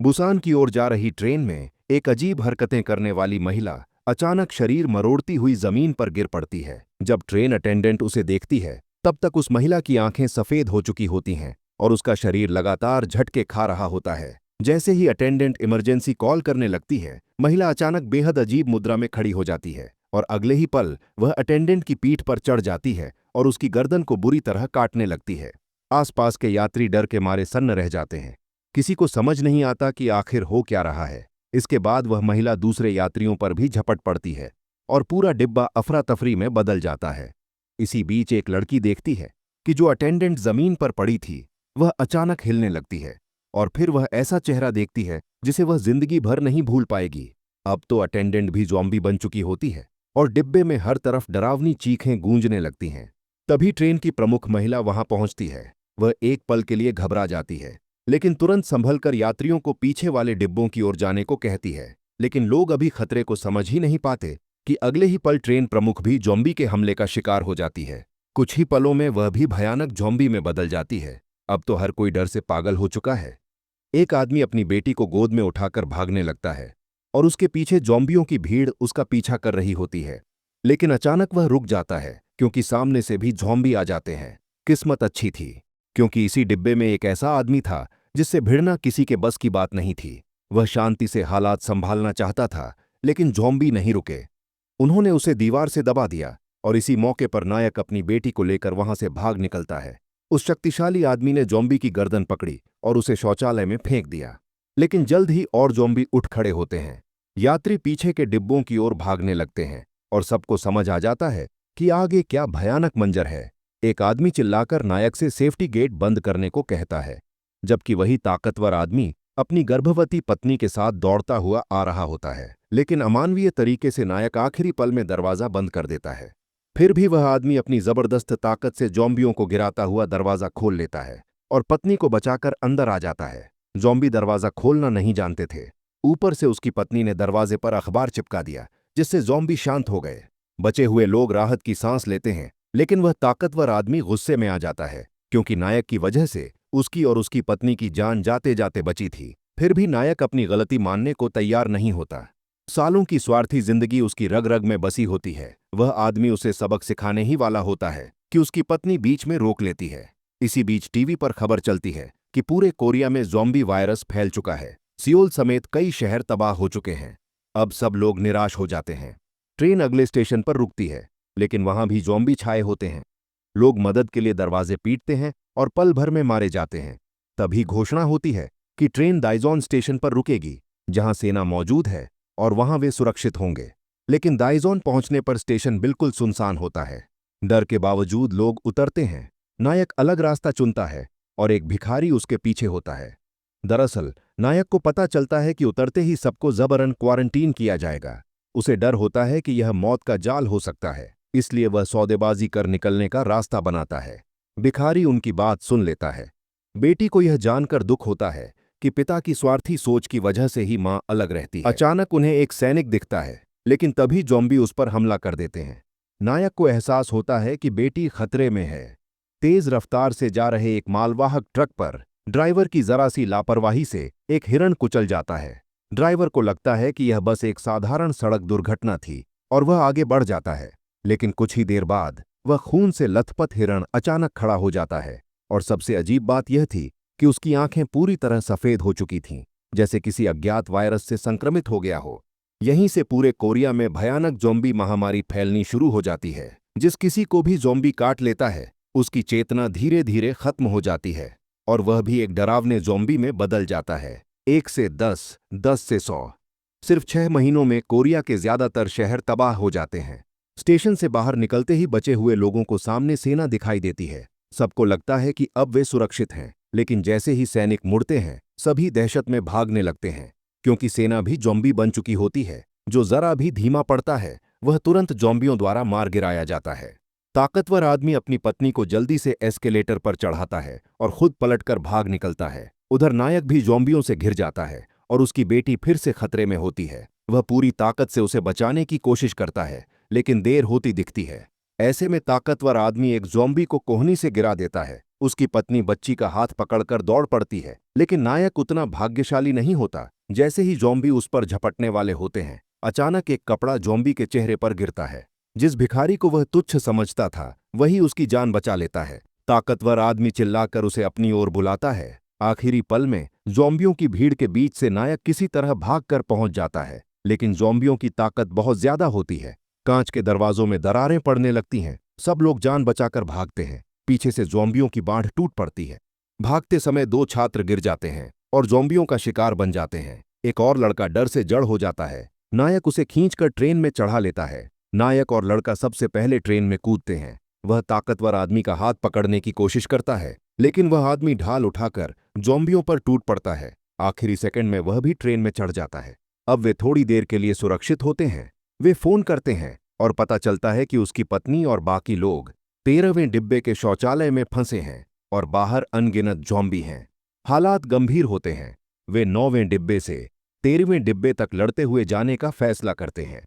Busan की ओर जा रही ट्रेन में एक अजीब हरकतें करने वाली महिला अचानक शरीर मरोड़ती हुई जमीन पर गिर पड़ती है। जब ट्रेन अटेंडेंट उसे देखती है तब तक उस महिला की आंखें सफेद हो चुकी होती हैं और उसका शरीर लगातार झटके खा रहा होता है। जैसे ही अटेंडेंट इमरजेंसी कॉल करने लगती है, महिला अचानक बेहद अजीब मुद्रा में खड़ी हो जाती है और अगले ही पल वह अटेंडेंट की पीठ पर चढ़ जाती है और उसकी गर्दन को बुरी तरह काटने लगती है। आसपास के यात्री डर के मारे सन्न रह जाते हैं। किसी को समझ नहीं आता कि आखिर हो क्या रहा है। इसके बाद वह महिला दूसरे यात्रियों पर भी झपट पड़ती है और पूरा डिब्बा अफरा तफरी में बदल जाता है। इसी बीच एक लड़की देखती है कि जो अटेंडेंट जमीन पर पड़ी थी वह अचानक हिलने लगती है और फिर वह ऐसा चेहरा देखती है जिसे वह जिंदगी भर नहीं भूल पाएगी। अब तो अटेंडेंट भी ज़ॉम्बी बन चुकी होती है और डिब्बे में हर तरफ डरावनी चीखें गूंजने लगती हैं। तभी ट्रेन की प्रमुख महिला वहां पहुंचती है। वह एक पल के लिए घबरा जाती है, लेकिन तुरंत संभलकर यात्रियों को पीछे वाले डिब्बों की ओर जाने को कहती है। लेकिन लोग अभी खतरे को समझ ही नहीं पाते कि अगले ही पल ट्रेन प्रमुख भी ज़ॉम्बी के हमले का शिकार हो जाती है। कुछ ही पलों में वह भी भयानक ज़ॉम्बी में बदल जाती है। अब तो हर कोई डर से पागल हो चुका है। एक आदमी अपनी बेटी को गोद में उठाकर भागने लगता है और उसके पीछे ज़ॉम्बियों की भीड़ उसका पीछा कर रही होती है। लेकिन अचानक वह रुक जाता है क्योंकि सामने से भी ज़ॉम्बी आ जाते हैं। किस्मत अच्छी थी क्योंकि इसी डिब्बे में एक ऐसा आदमी था जिससे भिड़ना किसी के बस की बात नहीं थी। वह शांति से हालात संभालना चाहता था, लेकिन ज़ॉम्बी नहीं रुके। उन्होंने उसे दीवार से दबा दिया और इसी मौके पर नायक अपनी बेटी को लेकर वहां से भाग निकलता है। उस शक्तिशाली आदमी ने ज़ॉम्बी की गर्दन पकड़ी और उसे शौचालय में फेंक दिया। लेकिन जल्द ही और ज़ॉम्बी उठ खड़े होते हैं। यात्री पीछे के डिब्बों की ओर भागने लगते हैं और सबको समझ आ जाता है कि आगे क्या भयानक मंजर है। एक आदमी चिल्लाकर नायक से सेफ्टी गेट बंद करने को कहता है, जबकि वही ताकतवर आदमी अपनी गर्भवती पत्नी के साथ दौड़ता हुआ आ रहा होता है। लेकिन अमानवीय तरीके से नायक आखिरी पल में दरवाजा बंद कर देता है। फिर भी वह आदमी अपनी जबरदस्त ताकत से ज़ॉम्बियों को गिराता हुआ दरवाजा खोल लेता है और पत्नी को बचाकर अंदर आ जाता है। ज़ॉम्बी दरवाजा खोलना नहीं जानते थे। ऊपर से उसकी पत्नी ने दरवाजे पर अखबार चिपका दिया, जिससे ज़ॉम्बी शांत हो गए। बचे हुए लोग राहत की सांस लेते हैं, लेकिन वह ताकतवर आदमी गुस्से में आ जाता है क्योंकि नायक की वजह से उसकी और उसकी पत्नी की जान जाते जाते बची थी। फिर भी नायक अपनी गलती मानने को तैयार नहीं होता। सालों की स्वार्थी जिंदगी उसकी रग रग में बसी होती है। वह आदमी उसे सबक सिखाने ही वाला होता है कि उसकी पत्नी बीच में रोक लेती है। इसी बीच टीवी पर खबर चलती है कि पूरे कोरिया में ज़ॉम्बी वायरस फैल चुका है। सियोल समेत कई शहर तबाह हो चुके हैं। अब सब लोग निराश हो जाते हैं। ट्रेन अगले स्टेशन पर रुकती है, लेकिन वहां भी ज़ॉम्बी छाए होते हैं। लोग मदद के लिए दरवाजे पीटते हैं और पल भर में मारे जाते हैं। तभी घोषणा होती है कि ट्रेन दाइजोन स्टेशन पर रुकेगी, जहां सेना मौजूद है और वहां वे सुरक्षित होंगे। लेकिन दाइजोन पहुंचने पर स्टेशन बिल्कुल सुनसान होता है। डर के बावजूद लोग उतरते हैं। नायक अलग रास्ता चुनता है और एक भिखारी उसके पीछे होता है। दरअसल नायक को पता चलता है कि उतरते ही सबको जबरन क्वारंटीन किया जाएगा। उसे डर होता है कि यह मौत का जाल हो सकता है, इसलिए वह सौदेबाजी कर निकलने का रास्ता बनाता है। भिखारी उनकी बात सुन लेता है। बेटी को यह जानकर दुख होता है कि पिता की स्वार्थी सोच की वजह से ही मां अलग रहती है। अचानक उन्हें एक सैनिक दिखता है, लेकिन तभी ज़ॉम्बी उस पर हमला कर देते हैं। नायक को एहसास होता है कि बेटी खतरे में है। तेज रफ्तार से जा रहे एक मालवाहक ट्रक पर ड्राइवर की जरा सी लापरवाही से एक हिरण कुचल जाता है। ड्राइवर को लगता है कि यह बस एक साधारण सड़क दुर्घटना थी और वह आगे बढ़ जाता है। लेकिन कुछ ही देर बाद वह खून से लथपथ हिरण अचानक खड़ा हो जाता है और सबसे अजीब बात यह थी कि उसकी आंखें पूरी तरह सफेद हो चुकी थीं, जैसे किसी अज्ञात वायरस से संक्रमित हो गया हो। यहीं से पूरे कोरिया में भयानक ज़ॉम्बी महामारी फैलनी शुरू हो जाती है। जिस किसी को भी ज़ॉम्बी काट लेता है, उसकी चेतना धीरे धीरे खत्म हो जाती है और वह भी एक डरावने ज़ॉम्बी में बदल जाता है। 1 से 10, 10 से 100। सिर्फ 6 महीनों में कोरिया के ज्यादातर शहर तबाह हो जाते हैं। स्टेशन से बाहर निकलते ही बचे हुए लोगों को सामने सेना दिखाई देती है। सबको लगता है कि अब वे सुरक्षित हैं, लेकिन जैसे ही सैनिक मुड़ते हैं, सभी दहशत में भागने लगते हैं क्योंकि सेना भी ज़ॉम्बी बन चुकी होती है। जो जरा भी धीमा पड़ता है, वह तुरंत ज़ॉम्बियों द्वारा मार गिराया जाता है। ताकतवर आदमी अपनी पत्नी को जल्दी से एस्केलेटर पर चढ़ाता है और खुद पलटकर भाग निकलता है। उधर नायक भी ज़ॉम्बियों से घिर जाता है और उसकी बेटी फिर से खतरे में होती है। वह पूरी ताकत से उसे बचाने की कोशिश करता है, लेकिन देर होती दिखती है। ऐसे में ताकतवर आदमी एक ज़ॉम्बी को कोहनी से गिरा देता है उसकी पत्नी बच्ची का हाथ पकड़कर दौड़ पड़ती है, लेकिन नायक उतना भाग्यशाली नहीं होता। जैसे ही ज़ॉम्बी उस पर झपटने वाले होते हैं, अचानक एक कपड़ा ज़ॉम्बी के चेहरे पर गिरता है। जिस भिखारी को वह तुच्छ समझता था, वही उसकी जान बचा लेता है। ताकतवर आदमी चिल्लाकर उसे अपनी ओर बुलाता है। आखिरी पल में ज़ॉम्बियों की भीड़ के बीच से नायक किसी तरह भागकर पहुंच जाता है, लेकिन ज़ॉम्बियों की ताकत बहुत ज्यादा होती है। कांच के दरवाजों में दरारें पड़ने लगती हैं। सब लोग जान बचाकर भागते हैं। पीछे से ज़ॉम्बियों की बाढ़ टूट पड़ती है। भागते समय 2 छात्र गिर जाते हैं और ज़ॉम्बियों का शिकार बन जाते हैं। एक और लड़का डर से जड़ हो जाता है। नायक उसे खींचकर ट्रेन में चढ़ा लेता है। नायक और लड़का सबसे पहले ट्रेन में कूदते हैं। वह ताकतवर आदमी का हाथ पकड़ने की कोशिश करता है, लेकिन वह आदमी ढाल उठाकर ज़ॉम्बियों पर टूट पड़ता है। आखिरी सेकंड में वह भी ट्रेन में चढ़ जाता है। अब वे थोड़ी देर के लिए सुरक्षित होते हैं। वे फोन करते हैं और पता चलता है कि उसकी पत्नी और बाकी लोग 13वें डिब्बे के शौचालय में फंसे हैं और बाहर अनगिनत ज़ॉम्बी हैं। हालात गंभीर होते हैं। वे 9वें डिब्बे से 13वें डिब्बे तक लड़ते हुए जाने का फैसला करते हैं।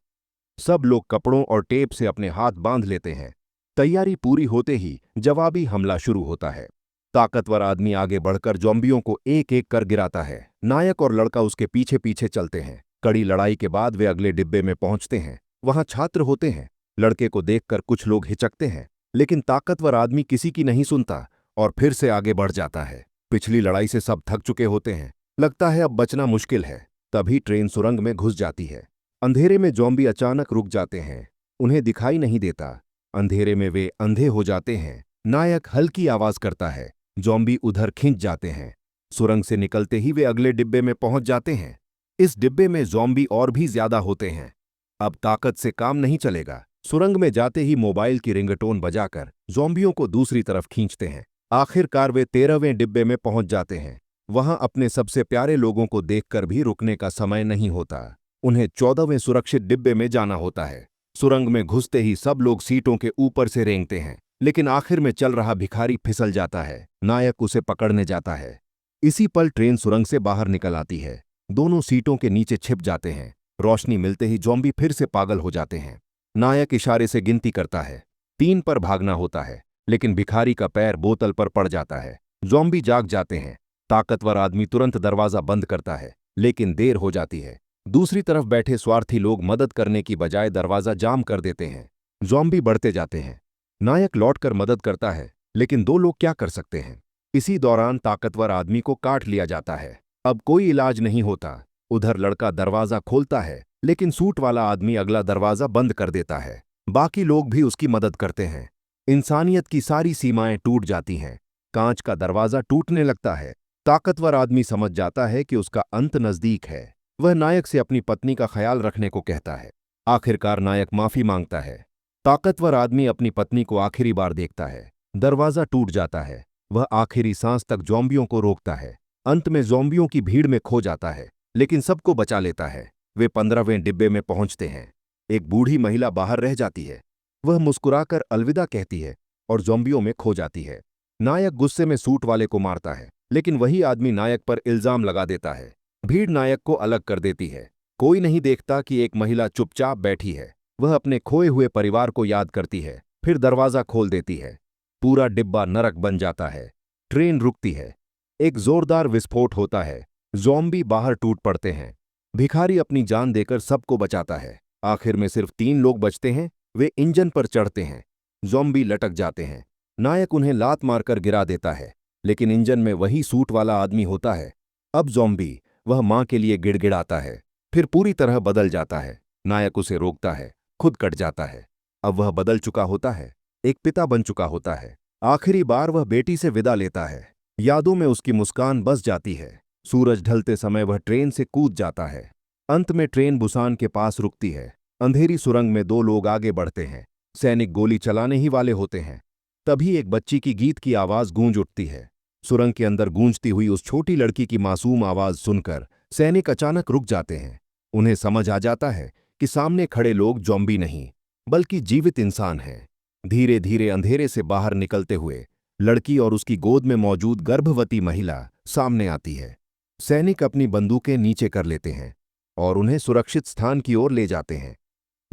सब लोग कपड़ों और टेप से अपने हाथ बांध लेते हैं। तैयारी पूरी होते ही जवाबी हमला शुरू होता है। ताकतवर आदमी आगे बढ़कर ज़ॉम्बियों को एक एक कर गिराता है। नायक और लड़का उसके पीछे पीछे चलते हैं। कड़ी लड़ाई के बाद वे अगले डिब्बे में पहुंचते हैं। वहां छात्र होते हैं। लड़के को देखकर कुछ लोग हिचकते हैं, लेकिन ताकतवर आदमी किसी की नहीं सुनता और फिर से आगे बढ़ जाता है। पिछली लड़ाई से सब थक चुके होते हैं। लगता है अब बचना मुश्किल है। तभी ट्रेन सुरंग में घुस जाती है। अंधेरे में ज़ॉम्बी अचानक रुक जाते हैं। उन्हें दिखाई नहीं देता। अंधेरे में वे अंधे हो जाते हैं। नायक हल्की आवाज करता है। ज़ॉम्बी उधर खिंच जाते हैं। सुरंग से निकलते ही वे अगले डिब्बे में पहुंच जाते हैं। इस डिब्बे में ज़ॉम्बी और भी ज्यादा होते हैं। अब ताकत से काम नहीं चलेगा। सुरंग में जाते ही मोबाइल की रिंगटोन बजाकर ज़ॉम्बियों को दूसरी तरफ खींचते हैं। आखिरकार वे 13वें डिब्बे में पहुंच जाते हैं। वहां अपने सबसे प्यारे लोगों को देखकर भी रुकने का समय नहीं होता। उन्हें 14वें सुरक्षित डिब्बे में जाना होता है। सुरंग में घुसते ही सब लोग सीटों के ऊपर से रेंगते हैं, लेकिन आखिर में चल रहा भिखारी फिसल जाता है। नायक उसे पकड़ने जाता है। इसी पल ट्रेन सुरंग से बाहर निकल आती है। दोनों सीटों के नीचे छिप जाते हैं। रोशनी मिलते ही ज़ॉम्बी फिर से पागल हो जाते हैं। नायक इशारे से गिनती करता है। 3 पर भागना होता है, लेकिन भिखारी का पैर बोतल पर पड़ जाता है। ज़ॉम्बी जाग जाते हैं। ताकतवर आदमी तुरंत दरवाजा बंद करता है, लेकिन देर हो जाती है। दूसरी तरफ बैठे स्वार्थी लोग मदद करने की बजाय दरवाजा जाम कर देते हैं। ज़ॉम्बी बढ़ते जाते हैं। नायक लौटकर मदद करता है, लेकिन 2 लोग क्या कर सकते हैं। इसी दौरान ताकतवर आदमी को काट लिया जाता है। अब कोई इलाज नहीं होता। उधर लड़का दरवाजा खोलता है, लेकिन सूट वाला आदमी अगला दरवाजा बंद कर देता है। बाकी लोग भी उसकी मदद करते हैं। इंसानियत की सारी सीमाएं टूट जाती हैं। कांच का दरवाजा टूटने लगता है। ताकतवर आदमी समझ जाता है कि उसका अंत नजदीक है। वह नायक से अपनी पत्नी का ख्याल रखने को कहता है। आखिरकार नायक माफी मांगता है। ताकतवर आदमी अपनी पत्नी को आखिरी बार देखता है। दरवाजा टूट जाता है। वह आखिरी सांस तक ज़ॉम्बियों को रोकता है। अंत में ज़ॉम्बियों की भीड़ में खो जाता है, लेकिन सबको बचा लेता है। वे 15वें डिब्बे में पहुंचते हैं। एक बूढ़ी महिला बाहर रह जाती है। वह मुस्कुराकर अलविदा कहती है और ज़ॉम्बियों में खो जाती है। नायक गुस्से में सूट वाले को मारता है, लेकिन वही आदमी नायक पर इल्जाम लगा देता है। भीड़ नायक को अलग कर देती है। कोई नहीं देखता कि एक महिला चुपचाप बैठी है। वह अपने खोए हुए परिवार को याद करती है, फिर दरवाजा खोल देती है। पूरा डिब्बा नरक बन जाता है। ट्रेन रुकती है। एक जोरदार विस्फोट होता है। ज़ॉम्बी बाहर टूट पड़ते हैं। भिखारी अपनी जान देकर सबको बचाता है। आखिर में सिर्फ 3 लोग बचते हैं। वे इंजन पर चढ़ते हैं। ज़ॉम्बी लटक जाते हैं। नायक उन्हें लात मारकर गिरा देता है, लेकिन इंजन में वही सूट वाला आदमी होता है। अब ज़ॉम्बी वह मां के लिए गिड़गिड़ाता है, फिर पूरी तरह बदल जाता है। नायक उसे रोकता है, खुद कट जाता है। अब वह बदल चुका होता है, एक पिता बन चुका होता है। आखिरी बार वह बेटी से विदा लेता है। यादों में उसकी मुस्कान बस जाती है। सूरज ढलते समय वह ट्रेन से कूद जाता है। अंत में ट्रेन बुसान के पास रुकती है। अंधेरी सुरंग में 2 लोग आगे बढ़ते हैं। सैनिक गोली चलाने ही वाले होते हैं। तभी एक बच्ची की गीत की आवाज गूंज उठती है। सुरंग के अंदर गूंजती हुई उस छोटी लड़की की मासूम आवाज सुनकर सैनिक अचानक रुक जाते हैं। उन्हें समझ आ जाता है कि सामने खड़े लोग ज़ॉम्बी नहीं, बल्कि जीवित इंसान हैं। धीरे धीरे अंधेरे से बाहर निकलते हुए लड़की और उसकी गोद में मौजूद गर्भवती महिला सामने आती है। सैनिक अपनी बंदूकें नीचे कर लेते हैं और उन्हें सुरक्षित स्थान की ओर ले जाते हैं।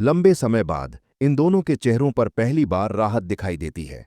लंबे समय बाद इन दोनों के चेहरों पर पहली बार राहत दिखाई देती है।